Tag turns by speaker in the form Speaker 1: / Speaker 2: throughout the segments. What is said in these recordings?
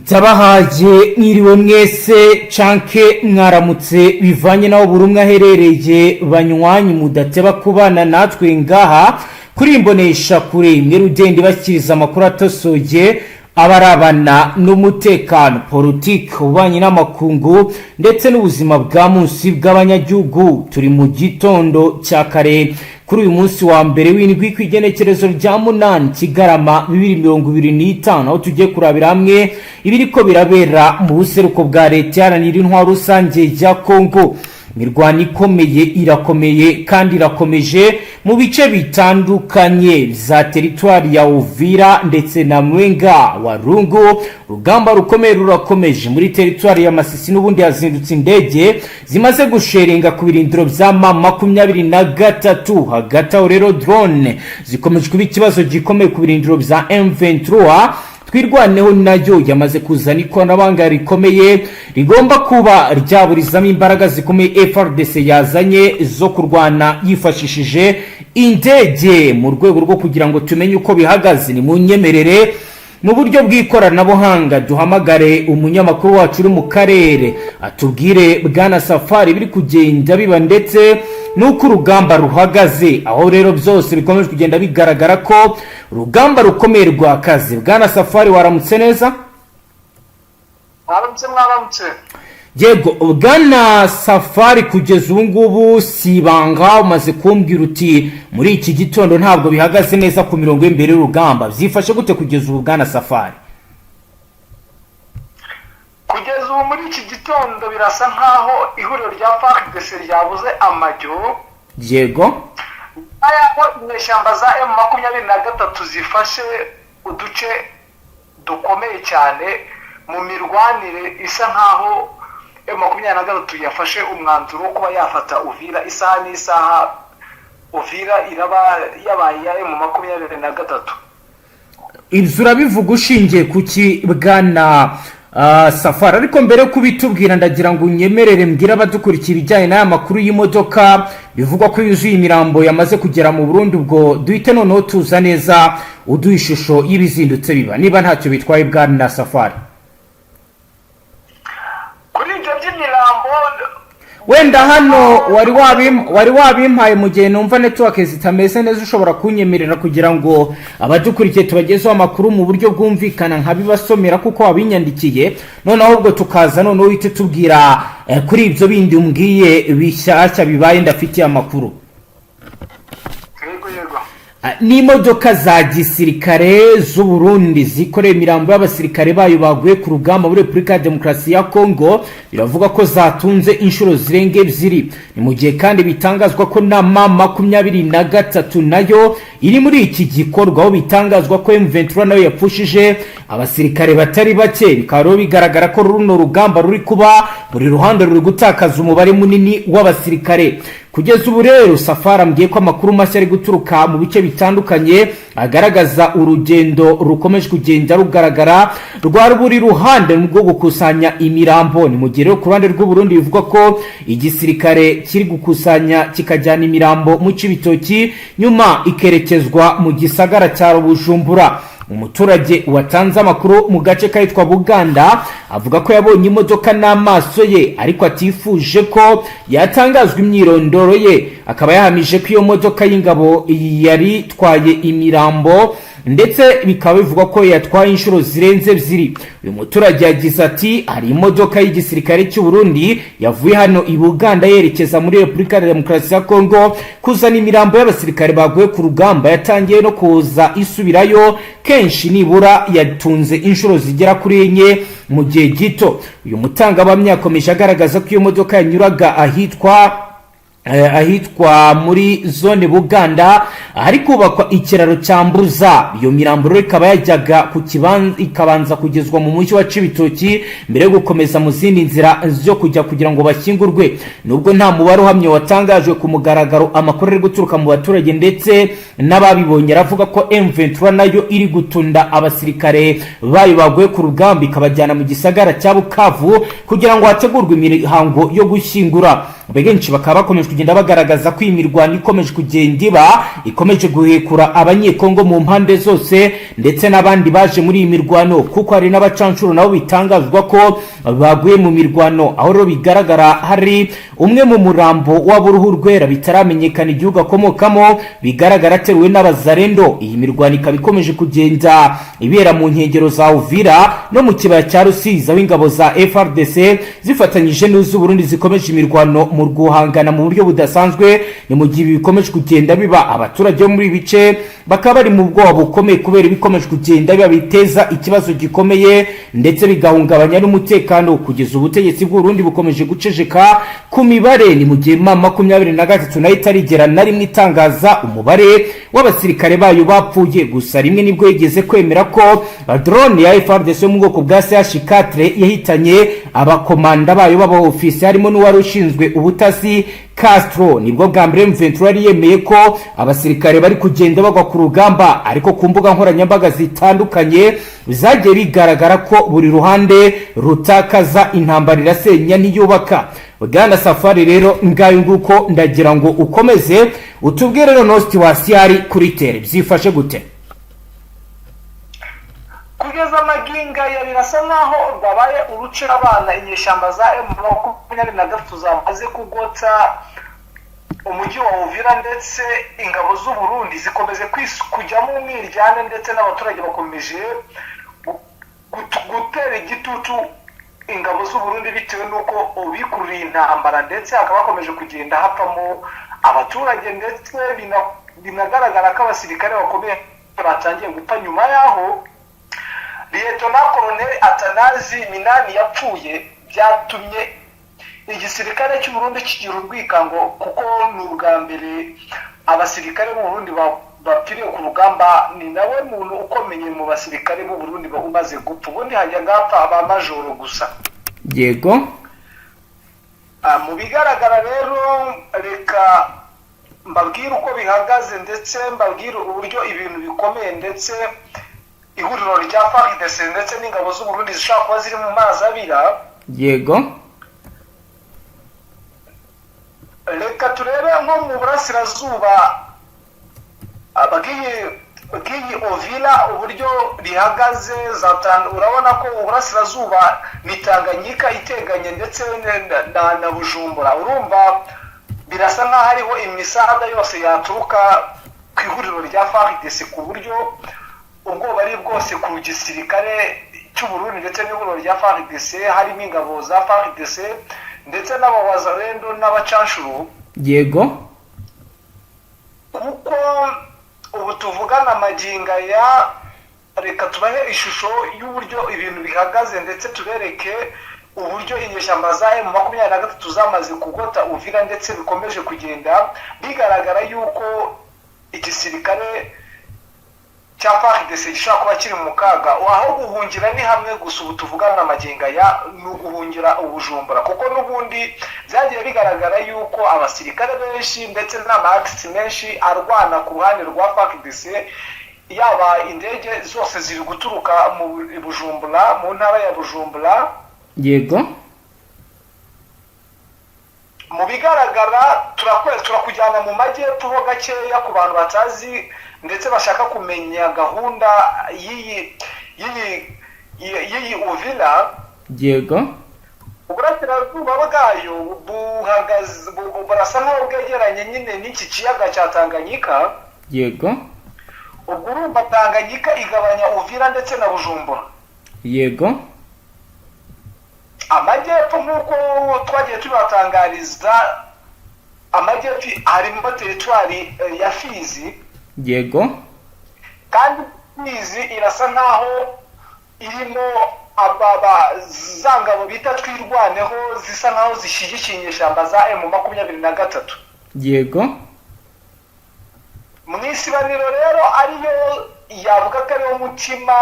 Speaker 1: Tabahaje mwiriwe mwese canke mwaramutse bivanye naho buri umwe aherereye banywanyi mudateba kubana natwe ngaha kuri imbonesha kure imwe rudende bashyikiriza amakuru atosoye abarabana n'umutekano Politique ubanye n'amakungu ndetse n'ubuzima bwa munsi bw'abanyagihugu. Turi mu gitondo cya kare kuri uyu munsi wa mbere w'indwi kw'igenekerezo rya munani Kigarama 2025 aho tugiye kurabira hamwe ibiriko birabera mu buseruko bwa leta yaranira intwaro rusange ya Kongo. Mirwani ikomeye irakomeye kandi irakomeje mu bice bitandukanye za teritwari ya Uvira ndetse na Mwenga wa Rungu. Rugamba rukomeye rurakomeje muri teritwari ya Masisi n'ubundi yazindutse indege zimaze gusheringa ku birindiro bya M23. Hagati aho rero drone zikomeje kuba ikibazo gikomeye ku birindiro bya M23. Twirwaneho nayo yamaze kuzana ikoranabuhanga rikomeye rigomba kuba ryaburizamo imbaraga zikomeye Fardc yazanye zo kurwana yifashishije indege mu rwego rwo kugira ngo tumenye uko bihagaze. Ni munyemerere mu buryo bw'ikoranabuhanga duhamagare umunyamakuru wacu uri mu karere atubwire bwana Safari biri kugenda biba ndetse nuko urugamba ruhagaze. Aho rero byose bikomeje kugenda bigaragara ko urugamba rukomeye rwakaze. Bwana Safari waramutse neza?
Speaker 2: Waramutse mwaramutse.
Speaker 1: Yego bwana Safari, kugeza ubu ngubu sibanga umaze kumbwira uti muri iki gitondo ntabwo bihagaze neza ku mirongo y'imbere y'urugamba. Byifashe gute kugeza ubu bwana Safari?
Speaker 2: Kugeza ubu muri iki gitondo birasa nkaho ihuriro rya Fardc ryabuze amajyo.
Speaker 1: Yego.
Speaker 2: Ayako inyeshyamba za M23 zifashe uduce dukomeye cyane mu mirwanire isa nkaho M23 yafashe umwanzuro wo kuba yafata Uvira isaha n'isaha. Uvira iraba yabaye ya M23.
Speaker 1: Ibyo urabivuga ushingiye kuki bwana Safari? Ariko mbere kubitubwira ndagira ngo unyemerere mbwira abadukurikira ibijyanye n'aya makuru y'imodoka bivugwa ko yuzuye imirambo yamaze kugera mu Burundi. Ubwo duhite noneho tuza neza uduha ishusho y'ibizindutse biba, niba ntacyo bitwaye bwana Safari.
Speaker 2: Kuri ibyo by'imirambo
Speaker 1: wenda hano wari wabimpaye mu gihe numva network zitameze neza, ushobora kunyemerera kugira ngo abadukurikiye tubagezeho amakuru mu buryo bwumvikana nkabibasomera kuko wabinyandikiye. Noneho ubwo tukaza noneho uhite tubwira kuri ibyo bindi umbwiye bishyashya bibaye ndafitiye amakuru. N'imodoka za gisirikare z'u Burundi zikoreye imirambo y'abasirikare bayo baguye ku rugamba muri Repubulika ya Demokarasi ya Kongo biravuga ko zatunze inshuro zirenga ebyiri. Ni mu gihe kandi bitangazwa ko na M23 nayo iri muri iki gikorwa, aho bitangazwa ko M23 nayo yapfushije abasirikare batari bake. Bikaba bigaragara ko runo rugamba ruri kuba buri ruhande ruri gutakaza umubare munini w'abasirikare. Kugeza ubu rero Safari ambwiye ko amakuru mashya ari guturuka mu bice bitandukanye agaragaza urugendo rukomeje kugenda rugaragara rwa buri ruhande mu bwo gukusanya imirambo. Ni mu gihe rero ku ruhande rw'u Burundi bivuga ko igisirikare kiri gukusanya kikajyana imirambo mu Cibitoki nyuma ikerekezwa mu gisagara cya Bujumbura. Umuturage watanze amakuru mu gace kayitwa Buganda avuga ko yabonye imodoka n'amaso ye ariko atifuje ko yatangazwa imyirondoro ye. Akaba yahamije ko iyo modoka y'ingabo yari twaye imirambo ndetse bikaba bivugwa ko yatwaye inshuro zirenze ebyiri. Uyu muturage yagize ati hari imodoka y'igisirikare cy'u Burundi yavuye hano i Buganda yerekeza muri Repubulika ya Demokarasi ya Kongo kuzana imirambo y'abasirikare baguye ku rugamba. Yatangiye no kuza isubirayo kenshi, nibura yatunze inshuro zigera kuri enye mu gihe gito. Uyu mutangabuhamya yakomeje agaragaza ko iyo modoka yanyuraga ahitwa muri zone Buganda hari kubakwa ikiraro cyambuza. Iyo mirambo rero ikaba yajyaga ku kibanza ikabanza kugezwa mu mujyi wa Cibitoki mbere yo gukomeza mu zindi nzira zo kujya kugira ngo bashyingurwe. Nubwo nta mubare uhamye watangajwe ku mugaragaro, amakuru ari guturuka mu baturage ndetse n'ababibonye aravuga ko M23 nayo iri gutunda abasirikare bayo baguye ku rugamba ikabajyana mu gisagara cya Bukavu kugira ngo hategurwe imihango yo gushyingura. benshi bakaba bakomeje kugenda bagaragaza ko imirwano ikomeje kugenda iba ikomeje guhekura abanyekongo mu mpande zose ndetse n'abandi baje muri iyi mirwano, kuko hari n'abacancuro nabo bitangazwa ko baguye mu mirwano, aho rero bigaragara hari umwe mu murambo w'aburuhu rwera bitaramenyekana igihugu akomokamo, bigaragara ateruwe n'abazarendo. Iyi mirwano ikaba ikomeje kugenda ibera mu nkengero za Uvira no mu kibaya cya Rusizi, aho ingabo za Fardc zifatanyije n'iz'u Burundi zikomeje imirwano mu guhangana mu buryo budasanzwe. Ni mu gihe bikomeje kugenda biba, abaturage bo muri ibi bice bakaba bari mu bwoba bukomeye kubera ibikomeje kugenda biba biteza ikibazo gikomeye ndetse bigahungabanya n'umutekano. Kugeza ubutegetsi bw'u Burundi bukomeje guceceka ku mibare, ni mu gihe 23 nayo itarigera na rimwe itangaza umubare w'abasirikare bayo bapfuye. Gusa rimwe nibwo yigeze kwemera ko drone ya Fardc yo mu bwoko bwa CH4 yahitanye abakomanda bayo b'abaofisi harimo n'uwari ushinzwe ubutasi Castro. Nibwo bwa mbere M23 yari yemeye ko abasirikare bari kugenda bagwa ku rugamba, ariko ku mbuga nkoranyambaga zitandukanye zagiye bigaragara ko buri ruhande rutakaza intambara irasenya ntiyubaka. Bwana Safari rero ngayo nguko ndagira ngo ukomeze utubwire rero no situation kuri tere byifashe gute?
Speaker 2: Kugeza maginga ya birasa naho babaye uruce abana inyeshamba za M23 zamaze kugota umujyi wa Uvira, ndetse ingabo z'u Burundi zikomeze kujyamo umwiryane, ndetse n'abaturage bakomeje gutera igitutu ingabo z'u Burundi bitewe nuko ubikururiye intambara, ndetse hakaba bakomeje kugenda hapamo abaturage, ndetse binagaragara ko abasirikare bakomeye batangiye gupfa nyuma yaho Lieutenant Colonel Atanazi Minani yapfuye. Byatumye igisirikare cy'u Burundi kigira urwikango, kuko ni ubwa mbere abasirikare b'u Burundi bapfiriye ku rugamba. Ni nawe muntu ukomeye mu basirikare b'u Burundi umaze gupfa, ubundi hajya gapfa aba majoro gusa.
Speaker 1: Yego.
Speaker 2: Mu bigaragara rero reka mbabwire uko bihagaze, ndetse mbabwire uburyo ibintu bikomeye, ndetse ihuriro rya Fardc ndetse n'ingabo z'u Burundi zishobora kuba ziri mu mazi abira.
Speaker 1: Yego.
Speaker 2: Reka turebe nko mu burasirazuba bw'iyi Uvira uburyo rihagaze. Urabona ko uburasirazuba ni Tanganyika iteganye ndetse na Bujumbura. Urumva birasa nk'aho hariho imisahada yose yaturuka ku ihuriro rya Fardc, ku buryo ubwoba ari bwose ku gisirikare cy'u Burundi ndetse n'ihuriro rya Fardc, harimo ingabo za Fardc ndetse n'abawazarendo n'abacanshuro.
Speaker 1: Yego.
Speaker 2: Kuko ubu tuvugana maginga ya, reka tubahe ishusho y'uburyo ibintu bihagaze, ndetse tubereke uburyo inyeshyamba za M23 zamaze kugota Uvira, ndetse bikomeje kugenda bigaragara yuko igisirikare cya Fardc gishobora kuba kiri mu kaga. Aho guhungira ni hamwe gusa, ubu tuvugana maginga ya ni uguhungira Ubujumbura, kuko n'ubundi byagiye bigaragara yuko abasirikare benshi ndetse n'amaxi menshi arwana ku ruhande rwa Fardc, yaba indege zose ziri guturuka mu Bujumbura, mu ntara ya Bujumbura.
Speaker 1: Yego.
Speaker 2: Mu bigaragara turakujyana mu majyepfo ho gakeya ku bantu batazi ndetse bashaka kumenya gahunda y'iyi Uvira.
Speaker 1: Yego.
Speaker 2: Uburasirazuba bwayo burasa nkaho bwegeranye nyine n'iki kiyaga cya Tanganyika.
Speaker 1: Yego.
Speaker 2: Ubwo urumva Tanganyika igabanya Uvira ndetse na Bujumbura.
Speaker 1: Yego.
Speaker 2: Amajyepfo nk'uko twagiye tubatangariza, amajyepfo harimo teritwari ya Fizi.
Speaker 1: Yego.
Speaker 2: Kandi Fizi irasa nkaho irimo za ngabo bita twirwaneho zisa nkaho zishyigikiye inyeshyamba za M23.
Speaker 1: Yego.
Speaker 2: Mu isibaniro rero ariyo yavuga ko ariwo mutima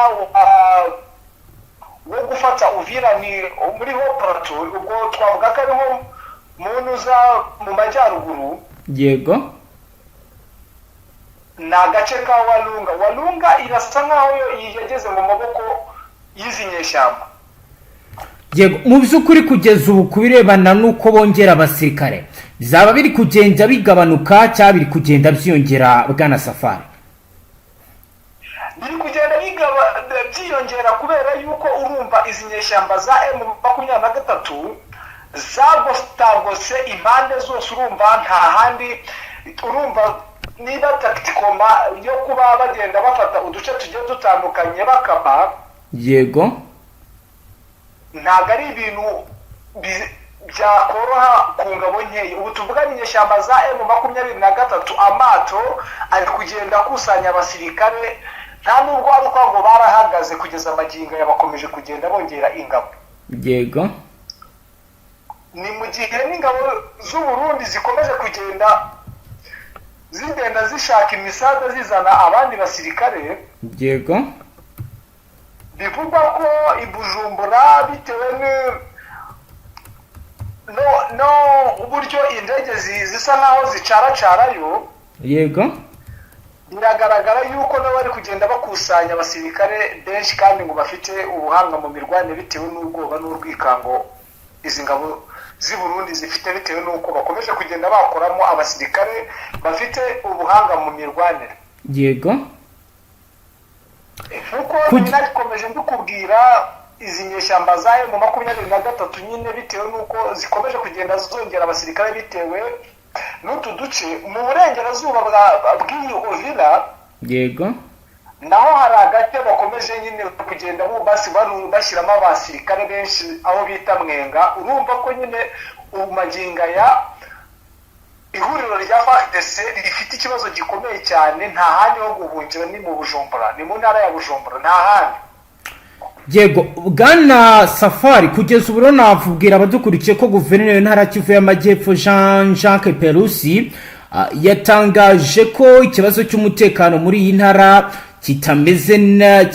Speaker 2: wo gufata Uvira, ni muri ho plateau. Ubwo twavuga ko ariho munuza mu majyaruguru.
Speaker 1: Yego.
Speaker 2: Ni agace ka Walunga irasa nkaho yageze mu maboko y'izi nyeshyamba.
Speaker 1: yego mu by'ukuri kugeza ubu kubirebana nuko bongera abasirikare bizaba biri kugenda bigabanuka cyangwa biri kugenda byiyongera bwana Safari?
Speaker 2: biri kugenda byiyongera kubera yuko urumva izi nyeshyamba za M23 zagostagose impande zose, urumva nta handi, urumva niba tacticoma yo kuba bagenda bafata uduce tugiye dutandukanye bakaba,
Speaker 1: yego
Speaker 2: ntabwo ari ibintu byakoroha ku ngabo nkeya. Ubu tuvuganye inyeshyamba za M23 amato ari kugenda akusanya abasirikare, nta nubwo ari uko ngo barahagaze kugeza amagingo yabakomeje kugenda bongera ingabo.
Speaker 1: yego
Speaker 2: Ni mu gihe n'ingabo z'u Burundi zikomeje kugenda zishaka imisaza zizana abandi basirikare.
Speaker 1: yego
Speaker 2: Bivugwa ko i Bujumbura bitewe no uburyo indege zisa nkaho zicaracarayo,
Speaker 1: yego
Speaker 2: biragaragara yuko nabo bari kugenda bakusanya abasirikare benshi kandi ngo bafite ubuhanga mu mirwanire bitewe n'ubwoba n'urwikango izi ngabo z'i Burundi zifite, bitewe n'uko bakomeje kugenda bakoramo abasirikare bafite ubuhanga mu mirwanire.
Speaker 1: yego
Speaker 2: nkuko nari ndikubwira, izi nyeshyamba za M23 nyine bitewe n'uko zikomeje kugenda zongera abasirikare bitewe n'utu duce mu burengerazuba bw'iyi Uvira.
Speaker 1: yego
Speaker 2: naho hari agace bakomeje nyine kugenda bashyiramo abasirikare benshi aho bita Mwenga. Urumva ko nyine magingo ya ihuriro rya Fardc rifite ikibazo gikomeye cyane, nta handi ho guhungira ni mu Bujumbura, ni mu ntara ya Bujumbura, nta handi.
Speaker 1: yego bwana Safari, kugeza ubu navubwira abadukurikiye ko guverineri w'intara Kivu y'Amajyepfo Jean-Jacques Perusi yatangaje ko ikibazo cy'umutekano muri iyi ntara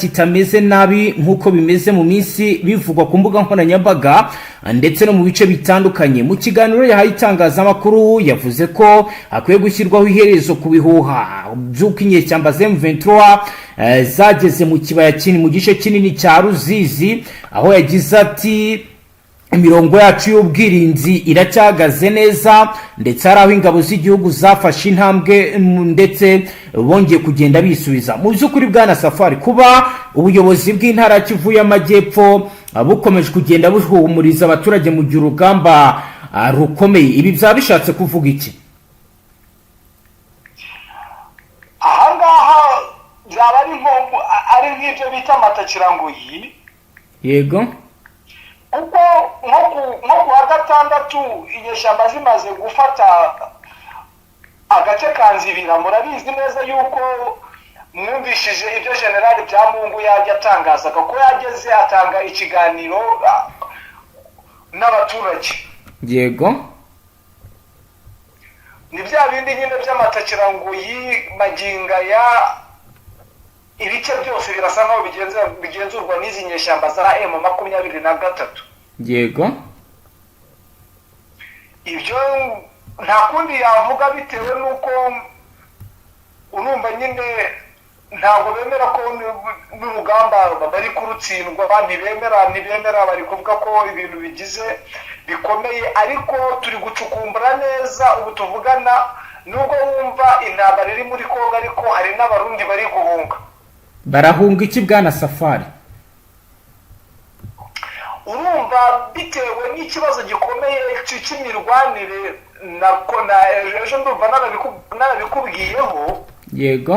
Speaker 1: kitameze nabi nk'uko bimeze mu minsi bivugwa ku mbuga nkoranyambaga ndetse no mu bice bitandukanye. Mu kiganiro yahaye itangazamakuru yavuze ko hakwiye gushyirwaho iherezo ku bihuha by'uko inyeshyamba za M23 zageze mu kibaya mu gice kinini cya Ruzizi, aho yagize ati imirongo yacu y'ubwirinzi iracyagaze neza, ndetse hari aho ingabo z'igihugu zafashe intambwe ndetse bongeye kugenda bisubiza. Mu by'ukuri bwana Safari, kuba ubuyobozi bw'intara Kivu y'Amajyepfo bukomeje kugenda buhumuriza abaturage mu gihe urugamba rukomeye, ibi byaba bishatse kuvuga iki?
Speaker 2: Ahangaha byaba ari nk'ibyo bita amatakirangoyi.
Speaker 1: yego
Speaker 2: kuko nko ku wa gatandatu inyeshyamba zimaze gufata agace ka Nzibira, murabizi neza yuko mwumvishije ibyo generali Byamungu yajya atangazaga ko yageze atanga ikiganiro n'abaturage.
Speaker 1: yego
Speaker 2: ni bya bindi nyine by'amatakirangoyi maginga ya ibice byose birasa nkaho bigenzurwa n'izi nyeshyamba za M23.
Speaker 1: yego
Speaker 2: ibyo nta kundi yavuga bitewe n'uko urumva nyine ntabwo bemera ko n'urugamba bari kurutsindwa, ntibemera bari kuvuga ko ibintu bigize bikomeye, ariko turi gucukumbura neza. Ubu tuvugana nubwo wumva intambara iri muri Kongo, ariko hari n'abarundi bari guhunga.
Speaker 1: barahunga iki bwana Safari?
Speaker 2: urumva bitewe n'ikibazo gikomeye cy'imirwanire ejo ndumva narabikubwiyeho.
Speaker 1: yego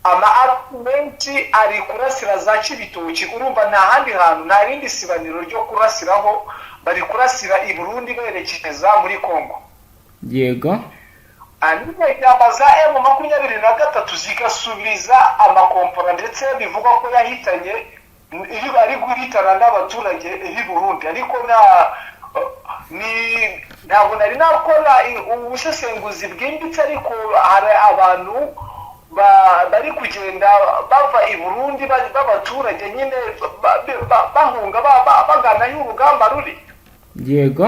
Speaker 2: ama-argumenti ari kurasira za Cibitoki. urumva nta handi hantu, nta rindi sibaniro ryo kurasiraho, bari kurasira i Burundi berekeza muri Kongo.
Speaker 1: yego
Speaker 2: inyeshyamba za M23 zigasubiza amakompora, ndetse bivugwa ko yahitanye ari guhitana n'abaturage b'i Burundi. ariko ntabwo nari nakora ubusesenguzi bwimbitse, ariko hari abantu bari kugenda bava i Burundi b'abaturage nyine bahunga bagana aho urugamba ruri.
Speaker 1: yego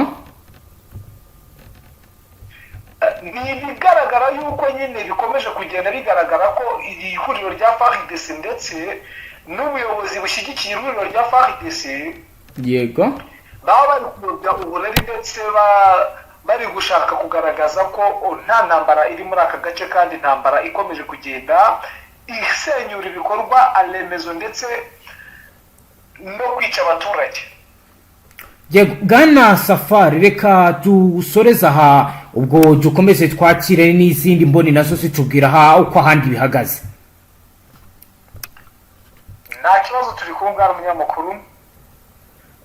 Speaker 2: ni bigaragara yuko nyine bikomeje kugenda bigaragara ko iri huriro rya Fardc ndetse n'ubuyobozi bushyigikiye ihuriro rya Fardc
Speaker 1: yego
Speaker 2: baba bari kuyobya uburari ndetse bari gushaka kugaragaza ko nta ntambara iri muri aka gace kandi intambara ikomeje kugenda isenyura ibikorwa remezo ndetse no kwica abaturage.
Speaker 1: Bwana Safari, reka dusoreza aha ubwo dukomeze twakire n'izindi mboni nazo zitubwira aha uko ahandi bihagaze.
Speaker 2: Nta kibazo, turi kumwe n'umunyamakuru.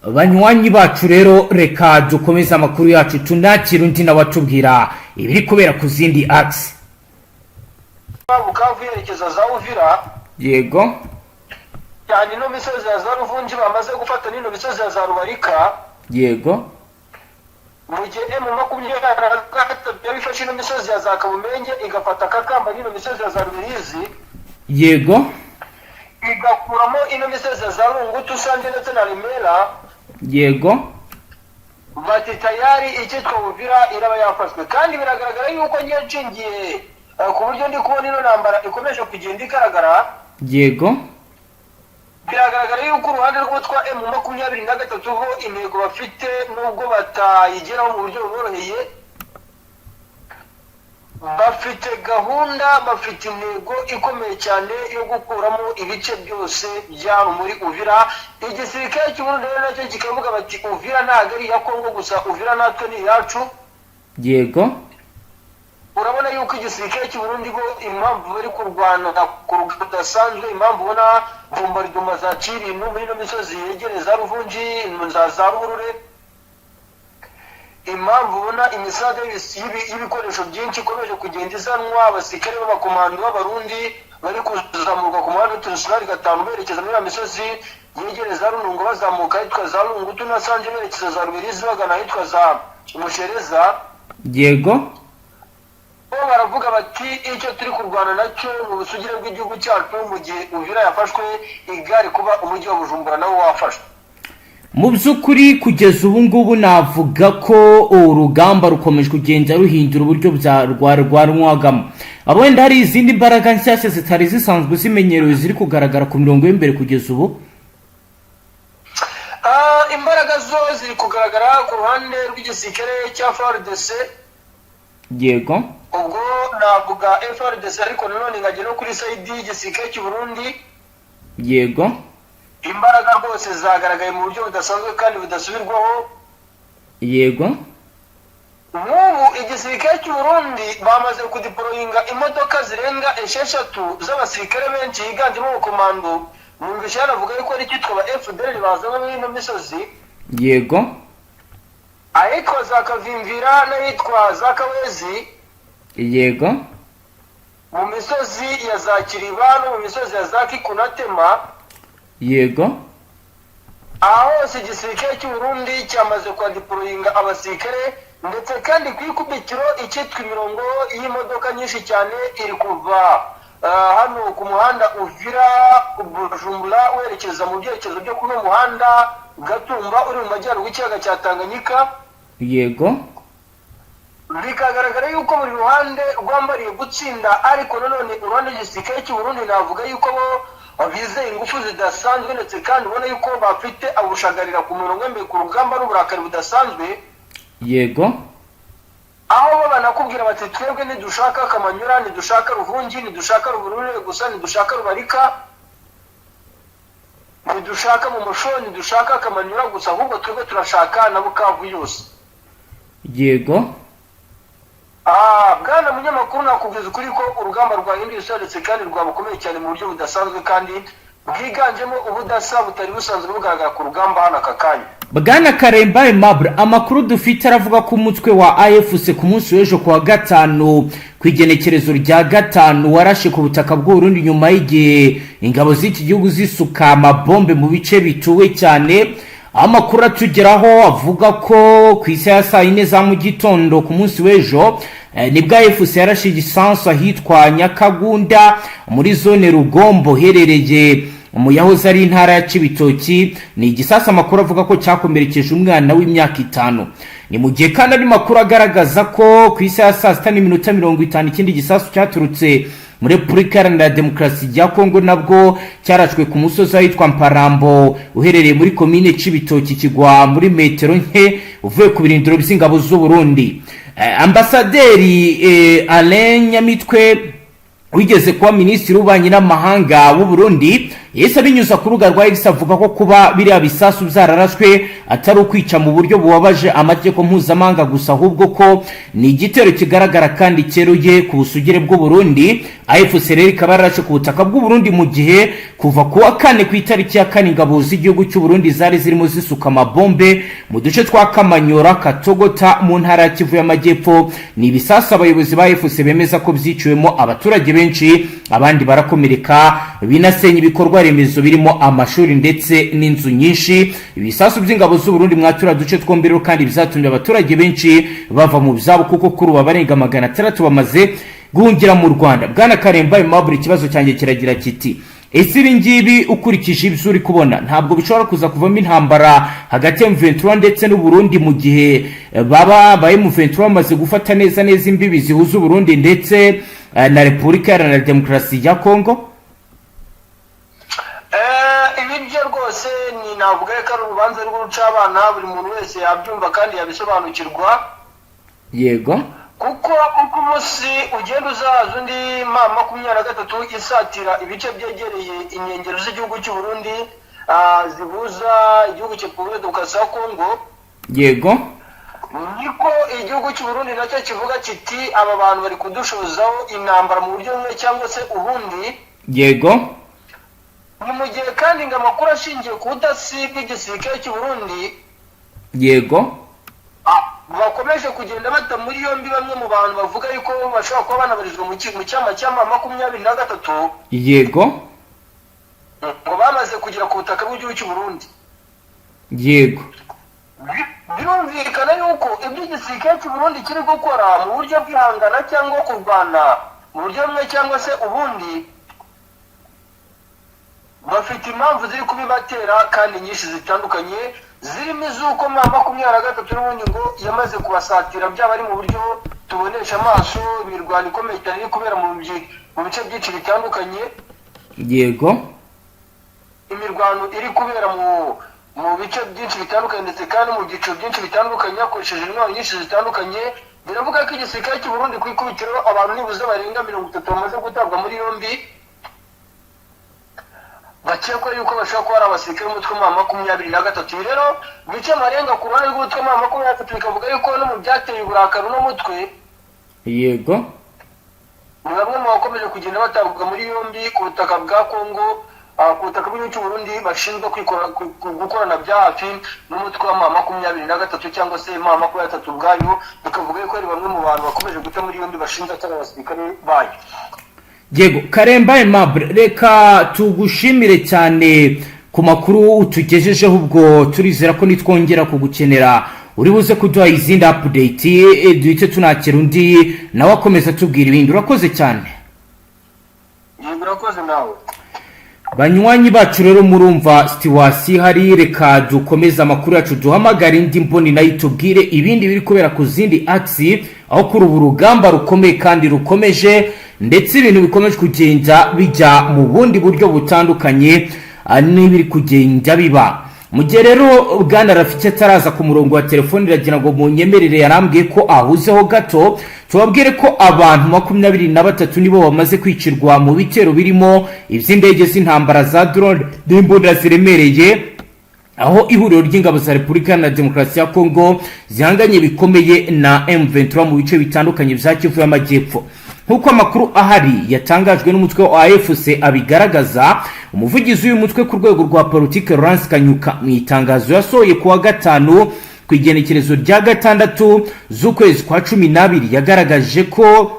Speaker 1: Banywanyi bacu rero reka dukomeze amakuru yacu tunakira undi nawe atubwira ibiri kubera ku zindi axe.
Speaker 2: Bukavu yerekeza za Uvira.
Speaker 1: Yego.
Speaker 2: Yani no misozi ya za Ruvunji bamaze gufata nino misozi ya za Rubarika.
Speaker 1: Yego.
Speaker 2: Mu gihe M23 yabifashe no misozi ya za Kabumenge igafata Kakamba nino misozi ya za Rubirizi.
Speaker 1: Yego.
Speaker 2: Igakuramo ino misozi ya za Rungutu Sande ndetse na Rimera.
Speaker 1: Yego.
Speaker 2: Bati tayari icyitwa Uvira iraba yafashwe kandi biragaragara yuko ngiye ku buryo ndi kubona ino ntambara ikomeje kugenda igaragara.
Speaker 1: Yego.
Speaker 2: Biragaragara yuko uruhande rw'utwa M23 ho intego bafite nubwo batayigeraho mu buryo buboroheye, bafite gahunda, bafite intego ikomeye cyane yo gukuramo ibice byose bya muri Uvira. Igisirikare cy'Uburundi nacyo kikavuga bati Uvira ntabwo ari iya Kongo gusa, Uvira natwe ni iyacu.
Speaker 1: Yego.
Speaker 2: Urabona yuko igisirikare cy'Uburundi bo impamvu bari kurwana ku rugamba rudasanzwe, impamvu ubona bombardement za Cirintu muri no misozi yegereza Ruvunji za Ruburure, impamvu ubona imisade y'ibikoresho byinshi ikomeje kugenda izanwa, abasirikare b'abakomando b'Abarundi bari kuzamurwa ku muhanda w'Uturusunari gatanu berekeza muri ya misozi yegereza Runungo bazamuka ahitwa za Rungutu na Sanje berekeza za Rubirizi bagana ahitwa za Mushereza.
Speaker 1: Yego.
Speaker 2: Bo baravuga bati icyo turi kurwana nacyo mu busugire bw'igihugu cyacu mu gihe Uvira yafashwe igari kuba umujyi wa Bujumbura nawo wafashwe.
Speaker 1: Mu by'ukuri kugeza ubu ngubu navuga ko urugamba rukomeje kugenda ruhindura uburyo rwarwanwagamo. Wenda hari izindi mbaraga nshyashya zitari zisanzwe zimenyerewe ziri kugaragara ku mirongo y'imbere kugeza ubu.
Speaker 2: Imbaraga zo ziri kugaragara ku ruhande rw'igisirikare cya Fardc.
Speaker 1: Yego.
Speaker 2: Ubwo navuga Fardc ariko nanone ngajye no kuri side y'igisirikare cy'u Burundi.
Speaker 1: Yego.
Speaker 2: Imbaraga rwose zagaragaye mu buryo budasanzwe kandi budasubirwaho.
Speaker 1: Yego.
Speaker 2: Ubu igisirikare cy'u Burundi bamaze kudeployinga imodoka zirenga 6 z'abasirikare benshi higanjemo abakomando. Numvise yanavuga yuko ari cyitwa ba FDL bazana muri ino misozi.
Speaker 1: Yego.
Speaker 2: Ahitwa za Kavimvira n'ahitwa za Kawezi.
Speaker 1: Yego.
Speaker 2: Mu misozi ya za Kiriba no mu misozi ya za Kikunatema.
Speaker 1: Yego.
Speaker 2: Aho igisirikare cy'u Burundi cyamaze kwadeployinga abasirikare ndetse kandi kwikubitiro icyitwa imirongo y'imodoka nyinshi cyane iri kuva hano ku muhanda Uvira Bujumbura werekeza mu byerekezo byo kuno muhanda Gatumba uri mu majyaruguru y'ikiyaga cya Tanganyika.
Speaker 1: Yego.
Speaker 2: Bikagaragara yuko buri ruhande rwambariye gutsinda, ariko nanone uruhande rw'igisirikare cy'u Burundi navuga yuko bo bizeye ingufu zidasanzwe ndetse kandi ubona yuko bafite abushagarira ku mirongo y'imbere ku rugamba n'uburakari budasanzwe.
Speaker 1: Yego.
Speaker 2: Aho bo banakubwira bati twebwe ntidushaka Kamanyura, ntidushaka Ruvunji, ntidushaka Ruburure gusa, ntidushaka Rubarika, ntidushaka mu Musho, ntidushaka Kamanyura gusa, ahubwo twebwe turashaka na Bukavu yose.
Speaker 1: Yego.
Speaker 2: Bwana munyamakuru nakubwiza ukuri ko urugamba rwahinduye ndetse kandi rwabukomeye cyane mu buryo budasanzwe kandi bwiganjemo ubudasa butari busanzwe bugaragara ku rugamba hano aka kanya.
Speaker 1: Bwana Karemba Aimable, amakuru dufite aravuga ko umutwe wa AFC ku munsi w'ejo kuwa gatanu ku igenekerezo rya gatanu warashe ku butaka bw'u Burundi nyuma y'igihe ingabo z'iki gihugu zisuka amabombe mu bice bituwe cyane. Amakuru atugeraho avuga ko ku isaha ya saa 4 za mu gitondo ku munsi w'ejo nibwo AFC yarashe igisansu ahitwa Nyakagunda muri zone Rugombo herereye mu yahoze ari intara ya Cibitoki. Ni igisasa amakuru avuga ko cyakomerekeje umwana w'imyaka 5. Ni mu gihe kandi ari makuru agaragaza ko ku isaha ya saa 6:50 ikindi gisasu cyaturutse muri Repubulika Iharanira Demokarasi ya Kongo nabwo cyarashwe ku musozi ahitwa Mparambo uherereye muri komine Cibitoki kigwa muri metero nke uvuye ku birindiro by'ingabo z'u Burundi. Ambasaderi Alain Nyamitwe wigeze kuba minisitiri w'ububanyi n'amahanga w'u Burundi yese abinyuza ku rubuga rwa X avuga ko kuba biriya bisasu byararashwe atari ukwica mu buryo bubabaje amategeko mpuzamahanga gusa, ahubwo ko ni igitero kigaragara kandi cyeruye ku busugire bw'u Burundi. AFC rero ikaba yarashe ku butaka bw'u Burundi mu gihe kuva ku wa 4 ku itariki ya 4 ingabo z'igihugu cy'u Burundi zari zirimo zisuka amabombe mu duce twa Kamanyora, Katogota mu ntara ya Kivu y'Amajyepfo. Ni ibisasu abayobozi ba AFC bemeza ko byiciwemo abaturage benshi, abandi barakomereka, binasenya ibikorwa remezo birimo amashuri ndetse n'inzu nyinshi. Ibisasu by'ingabo z'u Burundi mwatura duce twombero kandi bizatumye abaturage benshi bava mu byabo kuko kuri babarenga 600 bamaze guhungira mu Rwanda. Bwana Karemba Aimable, ikibazo cyanjye kiragira kiti ese ibi ngibi ukurikije ibyo uri kubona ntabwo bishobora kuza kuvamo intambara hagati ya M23 ndetse n'u Burundi mu gihe baba M23 bamaze gufata neza imbibi zihuza u Burundi ndetse na Repubulika Iharanira Demokarasi ya Kongo?
Speaker 2: Ibyo rwose ni navuga ko ari urubanza rw'urucabana, buri muntu wese yabyumva kandi yabisobanukirwa.
Speaker 1: Yego,
Speaker 2: kuko umunsi ugenda uzaza undi 23 isatira ibice byegereye inkengero z'igihugu cy'u Burundi zibuza igihugu cya Politique ya Kongo.
Speaker 1: Yego,
Speaker 2: niko igihugu cy'u Burundi nacyo kivuga kiti aba bantu bari kudushozaho intambara mu buryo bumwe cyangwa se ubundi.
Speaker 1: Yego,
Speaker 2: ni mu gihe kandi ngo amakuru ashingiye ku budasi bw'igisirikare cy'u Burundi.
Speaker 1: Yego,
Speaker 2: bakomeje kugenda bata muri yombi bamwe mu bantu bavuga yuko bashobora kuba banabarizwa mu cyama cya 23.
Speaker 1: Yego,
Speaker 2: ngo bamaze kugera ku butaka bw'igihugu cy'u Burundi.
Speaker 1: Yego,
Speaker 2: birumvikana yuko ibyo igisirikare cy'u Burundi kiri gukora mu buryo bw'ihangana cyangwa kurwana mu buryo bumwe cyangwa se ubundi, bafite impamvu ziri kubibatera kandi nyinshi zitandukanye, zirimo izuko 23 n'ubundi ngo yamaze kubasatira byaba ari mu buryo tubonesha amaso, imirwano ikomeye cyane iri kubera mu bice byinshi bitandukanye.
Speaker 1: Yego,
Speaker 2: imirwano iri kubera mu bice byinshi bitandukanye ndetse kandi mu byiciro byinshi bitandukanye hakoresheje intwaro nyinshi zitandukanye. Biravuga ko igisirikare cy'u Burundi ku ikubitiro abantu nibuze barenga 30 bamaze gutabwa muri yombi, bakekwa yuko bashobora kuba ari abasirikare b'umutwe wa 23. Rero bice marenga ku ruhande rw'umutwe wa 23 bikavuga yuko no mu byateye uburakari no mutwe.
Speaker 1: Yego,
Speaker 2: ni bamwe mu bakomeje kugenda batabwa muri yombi ku butaka bwa Kongo, ku butaka bw'igihugu cy'u Burundi bashinzwe gukorana bya hafi n'umutwe wa 23 cyangwa se 23 ubwayo, bikavuga yuko ari bamwe mu bantu bakomeje guta muri yombi bashinzwe atari abasirikare bayo.
Speaker 1: Yego, Karemba Aimable, reka tugushimire cyane ku makuru utugejejeho, ubwo turizera ko nitwongera kugukenera uri buze kuduha izindi update duhite tunakira undi nawe akomeza tubwira ibindi. Urakoze cyane.
Speaker 2: Yego, urakoze nawe.
Speaker 1: Banywanyi bacu rero murumva situation hari, reka dukomeza amakuru yacu duhamagara indi mboni nayo tubwire ibindi biri kubera ku zindi axi, aho kuri ubu rugamba rukomeye kandi rukomeje ndetse ibintu bikomeje kugenda bijya mu bundi buryo butandukanye n'ibiri kugenda biba. Mu gihe rero Bwana Rafiki ataraza ku murongo wa telefone, iragira ngo munyemerere, yarambwiye ko ahuzeho gato tubabwire ko abantu 23 nibo bamaze kwicirwa mu bitero birimo iby'indege z'intambara za drone n'imbunda ziremereye, aho ihuriro ry'ingabo za Repubulika Iharanira Demokarasi ya Kongo zihanganye bikomeye na M23 mu bice bitandukanye bya Kivu y'Amajyepfo. Nkuko amakuru ahari yatangajwe n'umutwe wa AFC abigaragaza, umuvugizi w'uyu mutwe ku rwego rwa Politique Laurence Kanyuka mu itangazo yasohoye kuwa 5 ku igenekerezo rya 6 z'ukwezi kwa 12 yagaragaje ko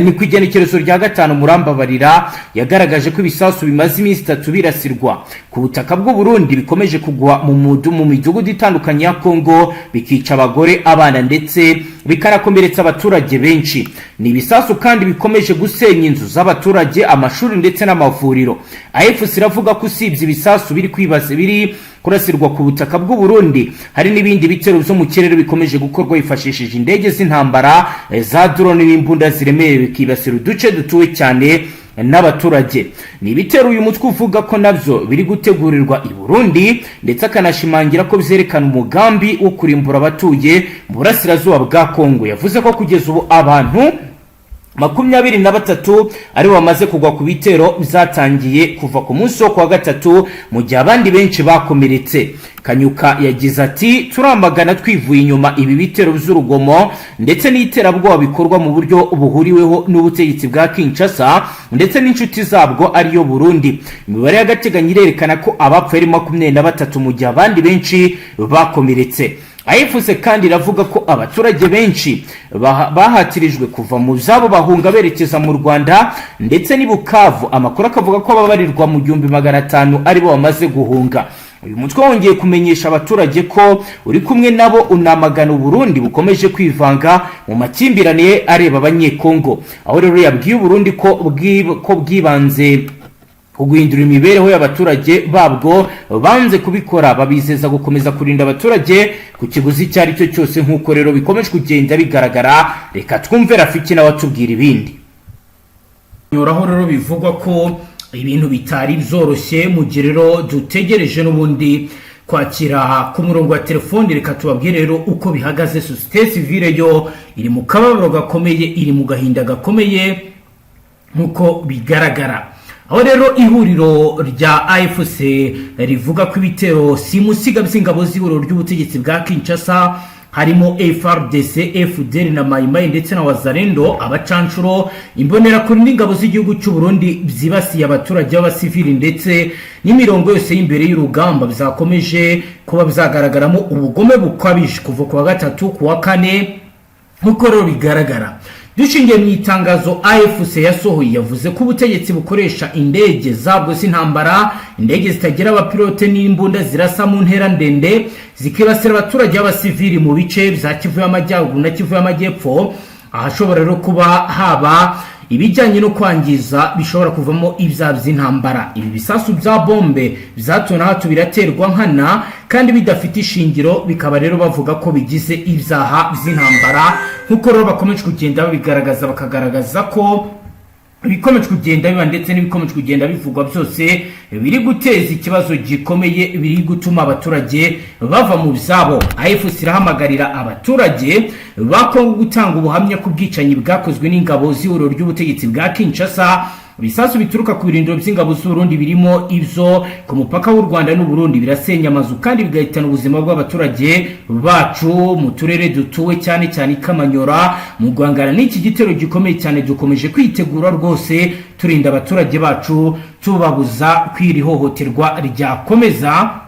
Speaker 1: ni ku igenekerezo rya 5 murambabarira, yagaragaje ko ibisasu bimaze iminsi 3 birasirwa ku butaka bw'u Burundi bikomeje kugwa mu midugudu itandukanye ya Kongo, bikica abagore, abana ndetse bikanakomeretsa abaturage benshi. Ni ibisasu kandi bikomeje gusenya inzu z'abaturage, amashuri ndetse n'amavuriro. AFC iravuga ko usibye ibisasu biri kurasirwa ku butaka bw'u Burundi. Hari n'ibindi bitero byo mu kirere bikomeje gukorwa hifashishije indege z'intambara za drone n'imbunda ziremereye bikibasira uduce dutuwe cyane n'abaturage. Ni bitero uyu mutwe uvuga ko navyo biri gutegurirwa i Burundi, ndetse akanashimangira ko byerekana umugambi wo kurimbura abatuye mu burasirazuba bwa Kongo. Yavuze ko kugeza ubu abantu 23 ari bamaze kugwa ku bitero byatangiye kuva ku munsi wo kwa gatatu, mu gihe abandi benshi bakomeretse. Kanyuka yagize ati turamagana twivuye inyuma ibi bitero by'urugomo ndetse n'iterabwoba bikorwa mu buryo buhuriweho n'ubutegetsi bwa Kinshasa ndetse n'inshuti zabwo ariyo Burundi. Imibare y'agateganyo irerekana ko abapfuye ari 23 mu gihe abandi benshi bakomeretse. Ayifuse kandi iravuga ko abaturage benshi bahatirijwe kuva mu zabo bahunga berekeza mu Rwanda ndetse ni Bukavu. Amakuru akavuga ko ababarirwa mu 1500 ari bo bamaze guhunga. Uyu mutwe wongeye kumenyesha abaturage ko uri kumwe nabo unamagana Burundi bukomeje kwivanga mu makimbirane areba abanyekongo. Aho rero yabwiye Burundi ko bwibanze guhindura imibereho y'abaturage babwo banze kubikora, babizeza gukomeza kurinda abaturage ku kiguzi cyari cyo cyose nk'uko rero bikomeje kugenda bigaragara. Reka twumve Rafiki nawe atubwira ibindi. Nyoraho rero bivugwa ko ibintu bitari byoroshye mu gihe rero dutegereje n'ubundi kwakira ku murongo wa telefone. Reka tubabwire rero uko bihagaze. Société civile yo iri mu kababaro gakomeye, iri mu gahinda gakomeye nk'uko bigaragara. Aho rero ihuriro rya AFC rivuga ko ibitero simusiga by'ingabo z'ihuriro ry'ubutegetsi bwa Kinshasa harimo Fardc, FDN na Maimai ndetse na Wazalendo, abacanshuro, imbonerakure n'ingabo z'igihugu cy'u Burundi byibasiye abaturage b'abasivili ndetse n'imirongo yose y'imbere y'urugamba bizakomeje kuba bizagaragaramo ubugome bukabije kuva ku wa gatatu ku wa kane nk'uko rero bigaragara. Dushingiye mu itangazo AFC yasohoye yavuze ko ubutegetsi bukoresha indege zabwo z'intambara, indege zitagira abapilote n'imbunda zirasa mu ntera ndende zikibasira abaturage b'abasivili mu bice bya Kivu y'Amajyaruguru na Kivu y'Amajyepfo, ahashobora rero kuba haba ibijyanye no kwangiza bishobora kuvamo ibyaha by'intambara. Ibi bisasu bya bombe bizatona hato biraterwa nkana kandi bidafite ishingiro, bikaba rero bavuga ko bigize ibyaha by'intambara nk'uko rero bakomeje kugenda babigaragaza, bakagaragaza ko ibikomeje kugenda biba ndetse n'ibikomeje kugenda bivugwa byose biri guteza ikibazo gikomeye, biri gutuma abaturage bava mu byabo. AFC irahamagarira abaturage bakongo gutanga ubuhamya ku bwicanyi bwakozwe n'ingabo z'ihuriro ry'ubutegetsi bwa Kinshasa. Ibisasu bituruka ku birindiro by'ingabo z'u Burundi birimo ibyo ku mupaka w'u Rwanda n'u Burundi birasenya amazu kandi bigahitana ubuzima bw'abaturage bacu mu turere dutuwe cyane cyane Kamanyora. Mu guhangana n'iki gitero gikomeye cyane dukomeje kwitegura rwose turinda abaturage bacu tubabuza kwirihohoterwa ryakomeza.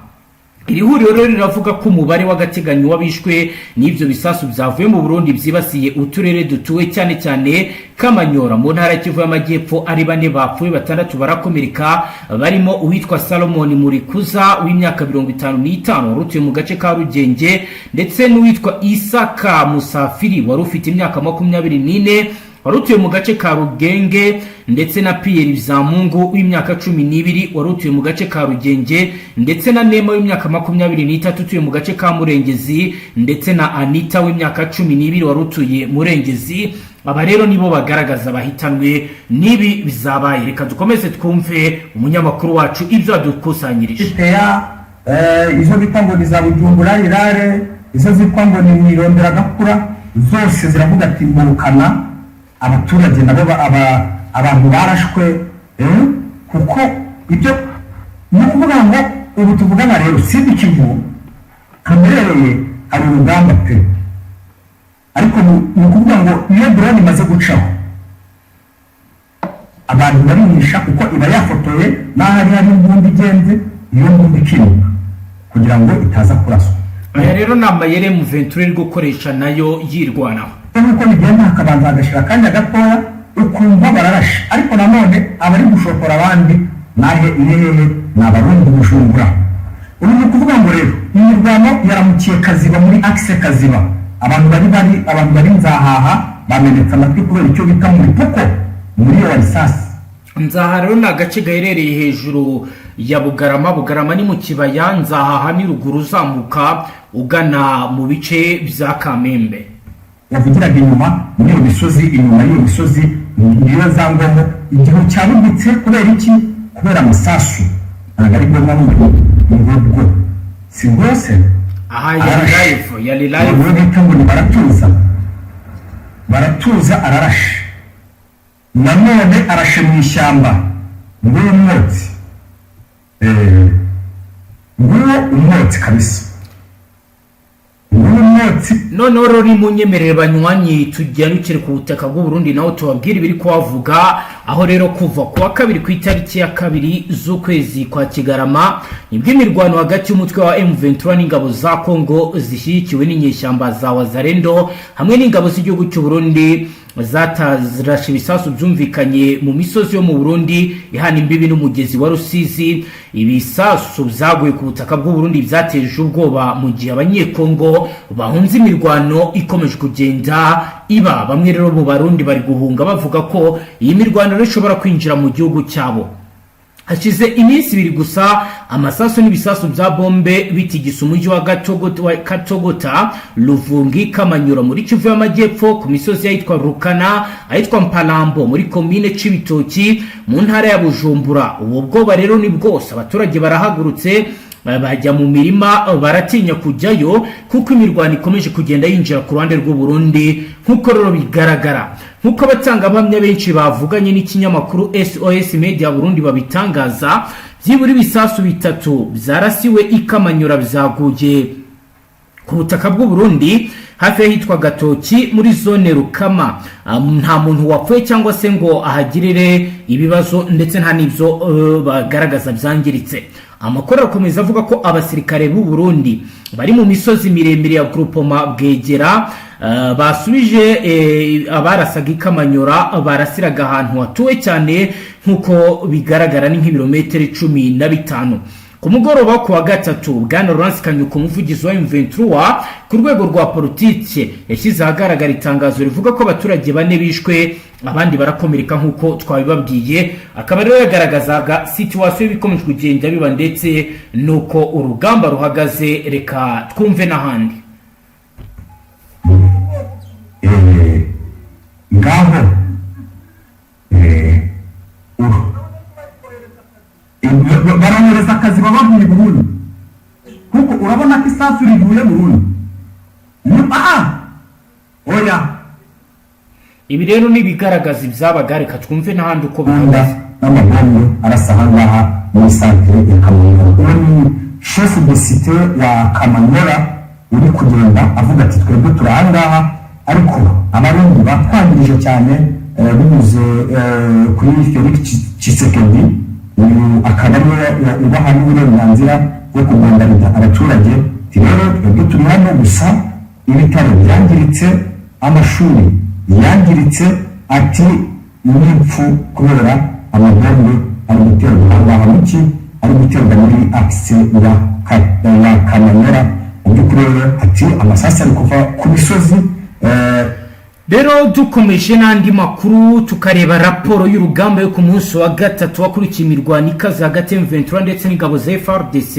Speaker 1: Iri huriro rero riravuga ko umubare w'agateganyo wabishwe n'ibyo bisasu byavuye mu Burundi byibasiye uturere dutuwe cyane cyane Kamanyora mu ntara Kivu y'Amajyepfo ari 4 bapfuye, 6 barakomereka barimo uwitwa Salomon Murikuza w'imyaka 55 warutuye mu gace ka Rugenge ndetse n'uwitwa Isaka Musafiri wari ufite imyaka 24 warutuye mu gace ka Rugenge ndetse na Pierre Bizamungu w'imyaka 12 warutuye mu gace ka Rugenge ndetse na Nema w'imyaka 23 utuye mu gace ka Murengezi ndetse na Anita w'imyaka 12 warutuye Murengezi. Aba rero nibo bagaragaza bahitanwe nibi bizabaye. Reka dukomeze twumve umunyamakuru wacu ibyo adukusanyirije.
Speaker 3: Izo bitango za Bujumbura irare, izo zitwango ni mirondera gakura zose ziravuga ati murukana abaturage nabo abantu barashwe kuko ibyo nukuvuga ngo ubu tuvugana rero sindi Kivu kamereye ari urugamba pe, ariko nukuvuga ngo iyo drone imaze gucaho abantu barimisha kuko iba yafotoye n'ahari hari imbundi igenze iyo mbundi ikinuka kugira ngo itaza kuraswa.
Speaker 1: Aya rero namayere mu venture iri gukoresha nayo yirwanaho
Speaker 3: nuko bigenda hakabanza agashira kandi gatoya ukumva bararasha, ariko nanone abari gushokora abandi nahe ihehe n'abarundi Bujumbura. Uri kuvuga ngo rero imirwano yaramukiye Kaziba muri axe Kaziba, abantu bari nzahaha bamenetse amatwi kubera icyo bita muri puko muri yo risasi.
Speaker 1: Nzaha rero ni agace gaherereye hejuru ya Bugarama ni mu kibaya Nzahaha ni ruguru uzamuka ugana mu bice bya Kamembe.
Speaker 3: Yavugiraga inyuma n'iyo misozi, inyuma y'iyo misozi niyo za Ngombo, igihu cyarubitse kubera iki? Kubera amasasu ari bwo n'ubwo si bwose.
Speaker 1: Aha yari live
Speaker 3: ubu bita ngo ni baratuza ararashe, nanone arashe mu ishyamba nguwo umwotsi, nguwo umwotsi kabisa, nguwo umwotsi.
Speaker 1: none rori munyemerere banywanyi tujyanukire ku butaka bw'u Burundi naho tubabwira ibiri kwavuga. Aho rero kuva kuwa kabiri ku itariki ya 2 z'ukwezi kwa Kigarama nibwo imirwano hagati y'umutwe wa M23 n'ingabo za Kongo zishyigikiwe n'inyeshyamba za Wazalendo hamwe n'ingabo z'igihugu cy'u Burundi zatazirashe ibisasu byumvikanye mu misozi yo mu Burundi ihana imbibi n'umugezi wa Rusizi. Ibisasu byaguye ku butaka bw'u Burundi byateje ubwoba mu gihe abanyekongo bahunze imirwano ikomeje kugenda iba. Bamwe rero mu Barundi bari guhunga bavuga ko iyi mirwano ishobora kwinjira mu gihugu cyabo. Hashize iminsi 2 gusa amasasu n'ibisasu bya bombe bitigisa umujyi wa Katogota, Luvungi, Kamanyura muri Kivu y'Amajyepfo ku misozi yitwa Rukana, ayitwa Mpalambo muri komine Cibitoki mu ntara ya Bujumbura. Ubu bwoba rero ni bwose, abaturage barahagurutse bajya mu mirima baratinya kujyayo kuko imirwano ikomeje kugenda yinjira ku ruhande rw'u Burundi nkuko rero bigaragara. Nkuko batanga bamwe benshi bavuganye n'ikinyamakuru SOS Media Burundi babitangaza, byibura ibisasu 3 byarasiwe ikamanyura byaguye ku butaka bw'u Burundi hafi y'ahitwa Gatoki muri zone Rukama. Nta muntu wapfuye cyangwa se ngo ahagirire ibibazo ndetse nta nibyo bagaragaza byangiritse. Amakuru akomeza avuga ko abasirikare b'u Burundi bari mu misozi miremire ya groupement Bwegera basubije abarasaga ikamanyura barasiraga ahantu hatuwe cyane nkuko bigaragara ni nk'ibirometero 15. Ku mugoroba ku wa gatatu Bwana Laurence Kanyuka umuvugizi wa M23 ku rwego rwa Politique yashyize ahagaragara itangazo rivuga ko abaturage 4 bishwe abandi barakomereka nkuko twabibabwiye. Akaba rero yagaragazaga situation bikomeje kugenda biba ndetse nuko urugamba ruhagaze. Reka twumve n'ahandi.
Speaker 3: Ngaho baramureza akazi babavuye Burundi kuko urabona ko isasu rivuye Burundi. Oya
Speaker 1: ibi rero ni bigaragaza ibyabaga. Reka twumve n'ahandi uko bihagaze.
Speaker 3: N'amaguru arasahangaha muri santere ya Kamanyora. Chef de cité wa Kamanyora uri kugenda avuga ati twebwe turahangaha ariko abarundi batwangirije cyane binyuze kuri Felix Tshisekedi akaba ubaha n'uburenganzira bwo kugandarira abaturage. Rero twebwe turi hano gusa ibitaro byangiritse, amashuri yangiritse, ati n'ipfu kubera amabombe ari guterwa ahangaha muki ari guterwa muri axe ya Kamanyora. By'ukuri ati amasasa ari kuva ku misozi.
Speaker 1: Rero dukomeje n'andi makuru tukareba raporo y'urugamba yo ku munsi wa gatatu wakurikiye imirwano ikaze hagati y'M23 ndetse n'ingabo za Fardc.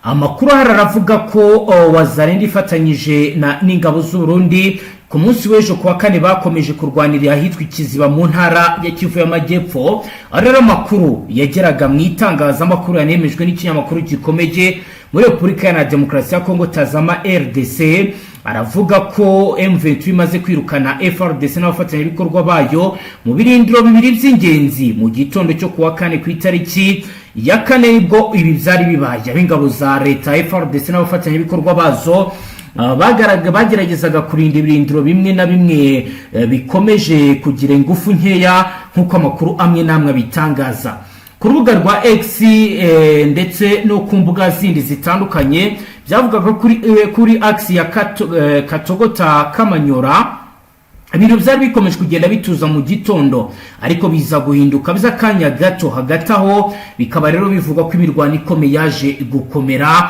Speaker 1: Amakuru haravuga ko Wazalendo ifatanyije n'ingabo z'u Burundi ku munsi w'ejo kuwa 4 bakomeje kurwanirira ahitwa Ikiziba mu ntara ya Kivu y'Amajyepfo. Rero amakuru yageraga mu itangazamakuru yanemejwe n'ikinyamakuru gikomeje muri Repubulika ya Demokarasi ya Kongo Tazama RDC. Aravuga ko M23 imaze kwirukana Frdc n'abafatanyabikorwa bayo mu birindiro 2 by'ingenzi mu gitondo cyo kuwa 4 ku itariki ya 4 nibwo ibi byari bibaye. Ab'ingabo za leta Frdc n'abafatanyabikorwa bazo bageragezaga kurinda ibirindiro bimwe na bimwe bikomeje kugira ingufu nkeya nkuko amakuru amwe namwe bitangaza. Ku rubuga rwa X ndetse no ku mbuga zindi zitandukanye byavugaga kuri axe ya Katogota Kamanyora ibintu byari bikomeje kugenda bituza mu gitondo ariko biza guhinduka bizakanya gato hagati aho bikaba rero bivuga ko imirwano ikomeye yaje gukomera